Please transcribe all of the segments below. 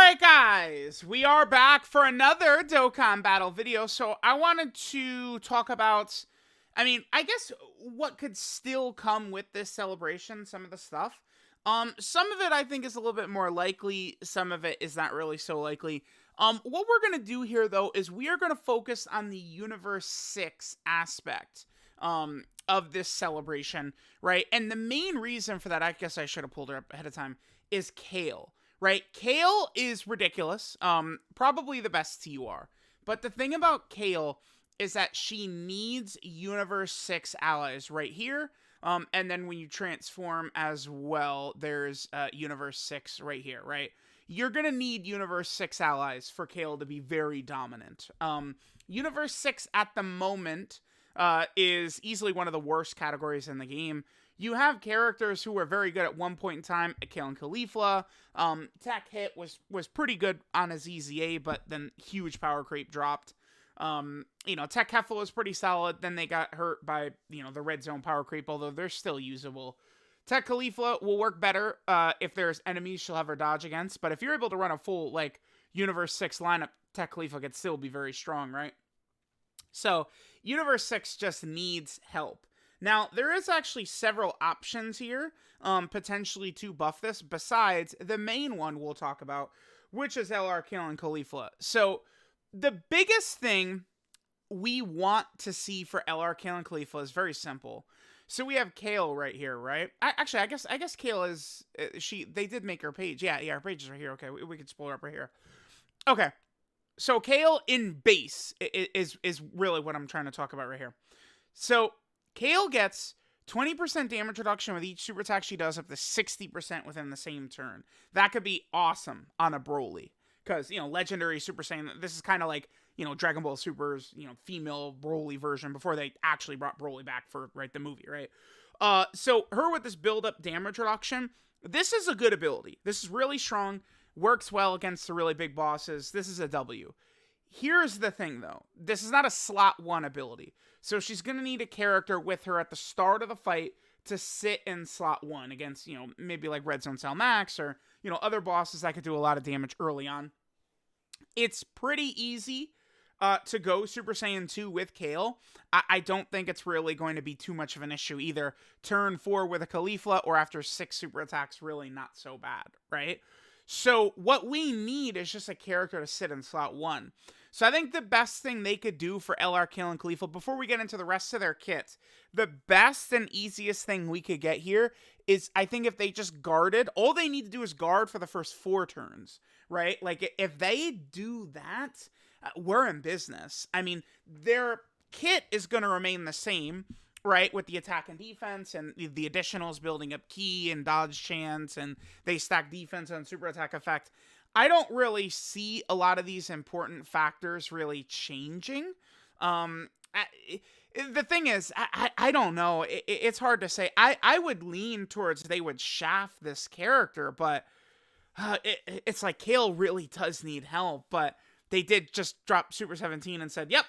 Alright guys, we are back for another Dokkan battle video. So I wanted to talk about, I guess what could still come with this celebration, some of the stuff. Some of it I think is a little bit more likely, some of it is not really so likely. What we're gonna do here though is we are gonna focus on the Universe 6 aspect of this celebration, right? And the main reason for that, I guess I should have pulled it up ahead of time, is Kale. Right, Kale is ridiculous. Probably the best TUR. But the thing about Kale is that she needs Universe 6 allies right here. And then when you transform as well, there's Universe 6 right here, right? You're going to need Universe 6 allies for Kale to be very dominant. Universe 6 at the moment is easily one of the worst categories in the game. You have characters who were very good at one point in time, KALE and Caulifla. Tech Hit was pretty good on his EZA, but then huge power creep dropped. Tech Heffel was pretty solid. Then they got hurt by, the red zone power creep, although they're still usable. Tech Caulifla will work better if there's enemies she'll have her dodge against. But if you're able to run a full, Universe 6 lineup, Tech Caulifla could still be very strong, right? So, Universe 6 just needs help. Now, there is actually several options here, potentially to buff this, besides the main one we'll talk about, which is LR, KALE, and Caulifla. So, the biggest thing we want to see for LR, KALE, and Caulifla is very simple. So, we have KALE right here, right? I guess KALE is, they did make her page. Yeah, her page is right here. Okay, we can spoil her up right here. Okay, so KALE in base is really what I'm trying to talk about right here. So, KALE gets 20% damage reduction with each super attack she does up to 60% within the same turn. That could be awesome on a Broly. Because, Legendary Super Saiyan, this is kind of like, Dragon Ball Super's, female Broly version before they actually brought Broly back for, the movie, right? So her with this build-up damage reduction, this is a good ability. This is really strong, works well against the really big bosses. This is a W. Here's the thing, though. This is not a slot 1 ability. So she's going to need a character with her at the start of the fight to sit in slot 1 against, maybe like Red Zone Cell Max or, other bosses that could do a lot of damage early on. It's pretty easy to go Super Saiyan 2 with KALE. I don't think it's really going to be too much of an issue either. Turn 4 with a Caulifla or after 6 super attacks, really not so bad, right? So what we need is just a character to sit in slot 1. So I think the best thing they could do for LR, KALE, and Caulifla, before we get into the rest of their kits, the best and easiest thing we could get here is, I think if they just guarded, all they need to do is guard for the first 4 turns, right? Like, if they do that, we're in business. I mean, their kit is going to remain the same, right, with the attack and defense and the additionals building up ki and dodge chance, and they stack defense and super attack effect. I don't really see a lot of these important factors really changing. The thing is, I don't know. It's hard to say. I would lean towards they would shaft this character, but it's like KALE really does need help. But they did just drop Super 17 and said, yep,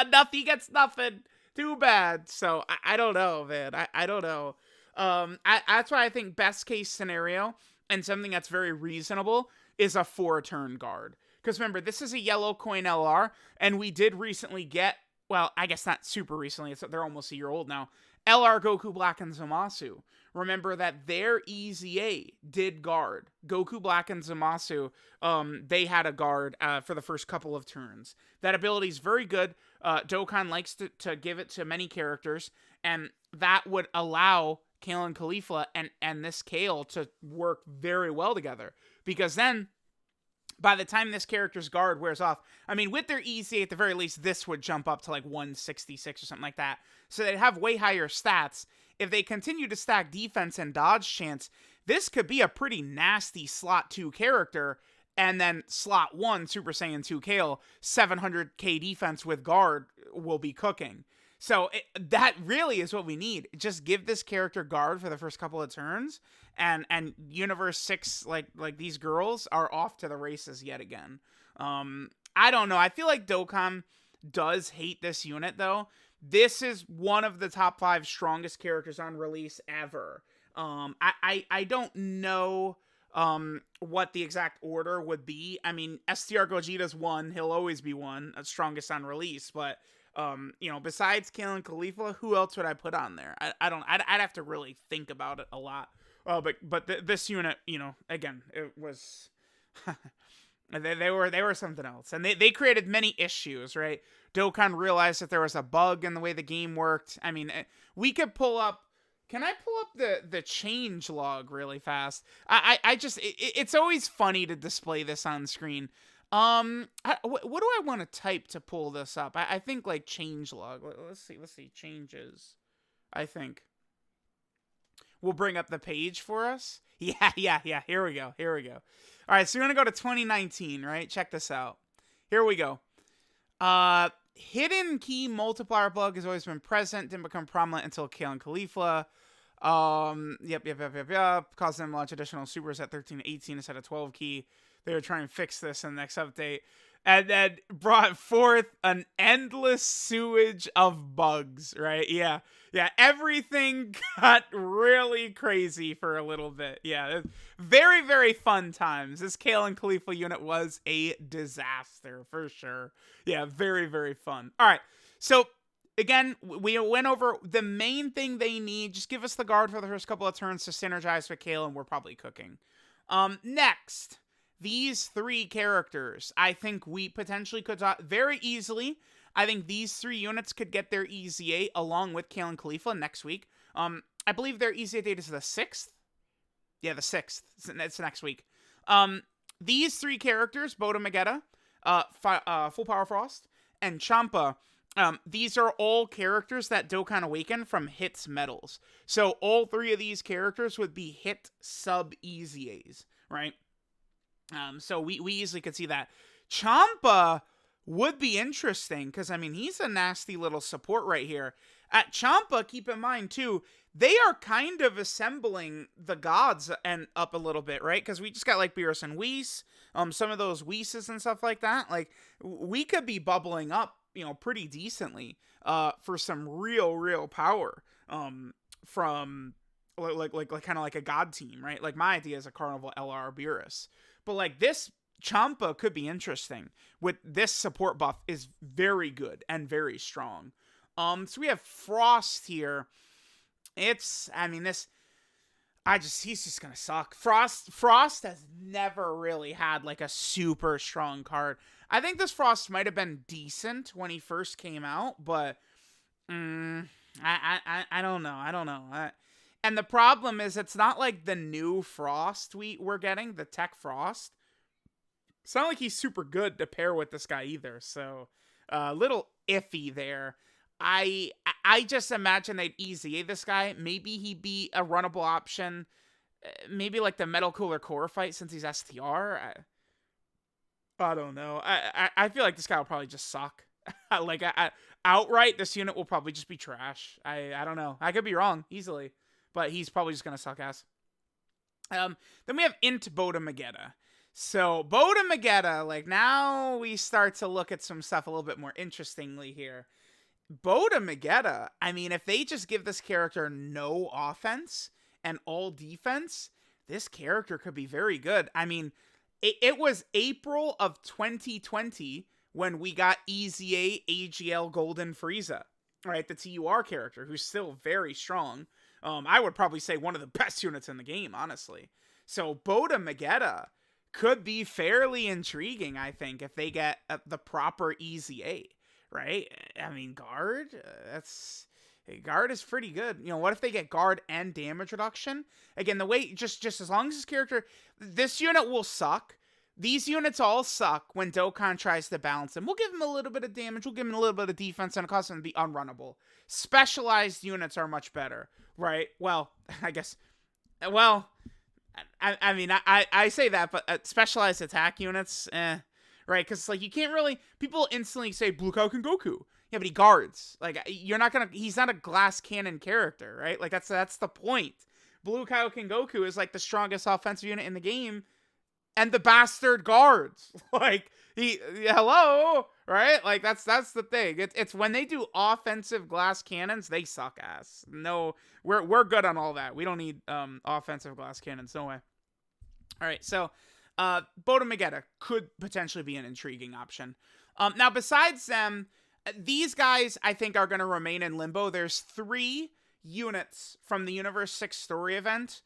nothing gets nothing. Too bad. So I don't know, man. I don't know. That's why I think best case scenario and something that's very reasonable is a 4-turn guard. Because remember, this is a yellow coin LR, and we did recently get, well, I guess not super recently, they're almost a year old now, LR Goku Black and Zamasu. Remember that their EZA did guard. Goku Black and Zamasu, they had a guard for the first couple of turns. That ability is very good. Dokkan likes to give it to many characters, and that would allow KALE and Caulifla and this KALE to work very well together. Because then, by the time this character's guard wears off, I mean, with their EZA at the very least, this would jump up to like 166 or something like that. So they'd have way higher stats. If they continue to stack defense and dodge chance, this could be a pretty nasty slot 2 character. And then slot 1, Super Saiyan 2 KALE, 700k defense with guard will be cooking. So that really is what we need. Just give this character guard for the first couple of turns, and Universe 6, like these girls, are off to the races yet again. I don't know. I feel like Dokkan does hate this unit, though. This is one of the top 5 strongest characters on release ever. I don't know what the exact order would be. I mean, STR Gogeta's 1, he'll always be 1, strongest on release, but besides Kale and Caulifla, who else would I put on there? I'd have to really think about it a lot. This unit, again, it was they were something else, and they created many issues, right? Dokkan realized that there was a bug in the way the game worked. I mean, we could pull up. Can I pull up the change log really fast? It's always funny to display this on screen. What do I want to type to pull this up? I think like change log. Let's see, changes. I think we'll bring up the page for us. Yeah. Here we go. All right, so we're gonna go to 2019, right? Check this out. Here we go. Hidden key multiplier bug has always been present, didn't become prominent until Kale and Caulifla. Yep. Caused them to launch additional supers at 13 to 18 instead of 12 key. They were trying to fix this in the next update. And then brought forth an endless sewage of bugs, right? Yeah, everything got really crazy for a little bit. Yeah, very, very fun times. This Kale and Caulifla unit was a disaster, for sure. Yeah, very, very fun. All right, so again, we went over the main thing they need. Just give us the guard for the first couple of turns to synergize with Kale, and we're probably cooking. Next, these 3 characters, I think we potentially could very easily. I think these 3 units could get their EZA along with Kale and Caulifla next week. I believe their EZA date is the 6th. Yeah, the 6th. It's next week. These 3 characters, Boda Magetta, Full Power Frost, and Champa, these are all characters that Dokkan Awaken from hits medals. So all 3 of these characters would be hit sub EZAs, right? So we easily could see that. Champa would be interesting because, I mean, he's a nasty little support right here. At Champa, keep in mind, too, they are kind of assembling the gods and up a little bit, right? Because we just got, like, Beerus and Whis, some of those Whises and stuff like that. Like, we could be bubbling up, pretty decently for some real power from, like kind of like a god team, right? Like, my idea is a Carnival LR Beerus. But, like, this Champa could be interesting. With this support buff is very good and very strong. So we have Frost here. He's just gonna suck. Frost has never really had, like, a super strong card. I think this Frost might have been decent when he first came out, but I don't know. And the problem is, it's not like the new Frost we're getting, the Tech Frost. It's not like he's super good to pair with this guy either, so a little iffy there. I just imagine they'd EZA this guy. Maybe he'd be a runnable option. Maybe like the Metal Cooler Core fight since he's STR. I don't know. I feel like this guy will probably just suck. Outright, this unit will probably just be trash. I don't know. I could be wrong easily. But he's probably just going to suck ass. Then we have Int Boda Magetta. So, Boda Magetta, like, now we start to look at some stuff a little bit more interestingly here. Boda Magetta, I mean, if they just give this character no offense and all defense, this character could be very good. I mean, it was April of 2020 when we got EZA AGL Golden Frieza, right? The TUR character, who's still very strong. I would probably say one of the best units in the game, honestly. So Boda Magetta could be fairly intriguing, I think, if they get the proper EZA, right? I mean, guard, guard is pretty good. What if they get guard and damage reduction? Again, the way, just as long as this character, this unit will suck. These units all suck when Dokkan tries to balance them. We'll give him a little bit of damage, we'll give him a little bit of defense, and it causes him to be unrunnable. Specialized units are much better, right? Well, I guess, I mean, I say that, but specialized attack units, right? Because, like, you can't really, people instantly say Blue Cow can Goku. Yeah, but he guards. Like, he's not a glass cannon character, right? Like, that's the point. Blue Cow can Goku is, like, the strongest offensive unit in the game, and the bastard guards. Like, hello, right? Like, that's the thing. It's when they do offensive glass cannons, they suck ass. No, we're good on all that. We don't need offensive glass cannons. No way. All right, so Boda Magetta could potentially be an intriguing option. Now, besides them, these guys I think are going to remain in limbo. There's 3 units from the Universe 6 story event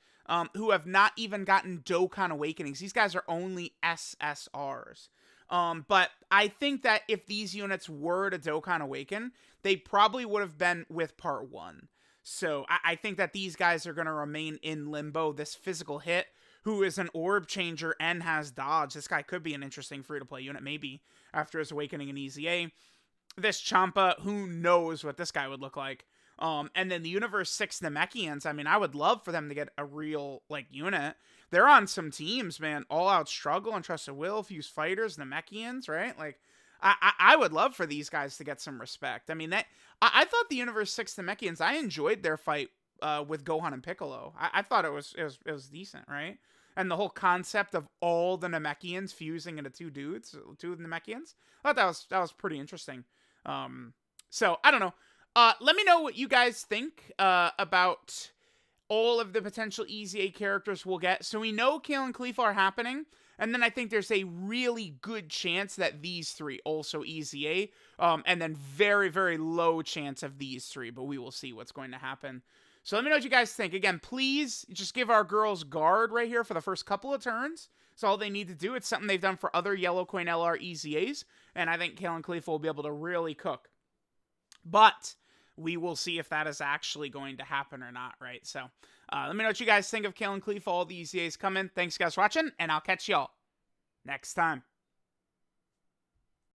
who have not even gotten Dokkan Awakenings. These guys are only SSRs. But I think that if these units were to Dokkan Awaken, they probably would have been with Part 1. So I think that these guys are going to remain in limbo. This physical hit, who is an orb changer and has dodge. This guy could be an interesting free-to-play unit, maybe, after his awakening in EZA. This Champa, who knows what this guy would look like. And then the Universe 6 Namekians, I mean, I would love for them to get a real, like, unit. They're on some teams, man. All Out Struggle, Untrusted Will, Fuse Fighters, Namekians, right? Like, I would love for these guys to get some respect. I mean, I thought the Universe 6 Namekians, I enjoyed their fight with Gohan and Piccolo. I thought it was decent, right? And the whole concept of all the Namekians fusing into 2 dudes, 2 Namekians, I thought that was pretty interesting. So I don't know. Let me know what you guys think about all of the potential EZA characters we'll get. So we know Kale and Caulifla are happening, and then I think there's a really good chance that these 3 also EZA, and then very, very low chance of these 3, but we will see what's going to happen. So let me know what you guys think. Again, please just give our girls guard right here for the first couple of turns. That's all they need to do. It's something they've done for other Yellow Coin LR EZAs, and I think Kale and Caulifla will be able to really cook. But we will see if that is actually going to happen or not, right? So let me know what you guys think of Kale and Caulifla, all the EZAs coming. Thanks, guys, for watching, and I'll catch y'all next time.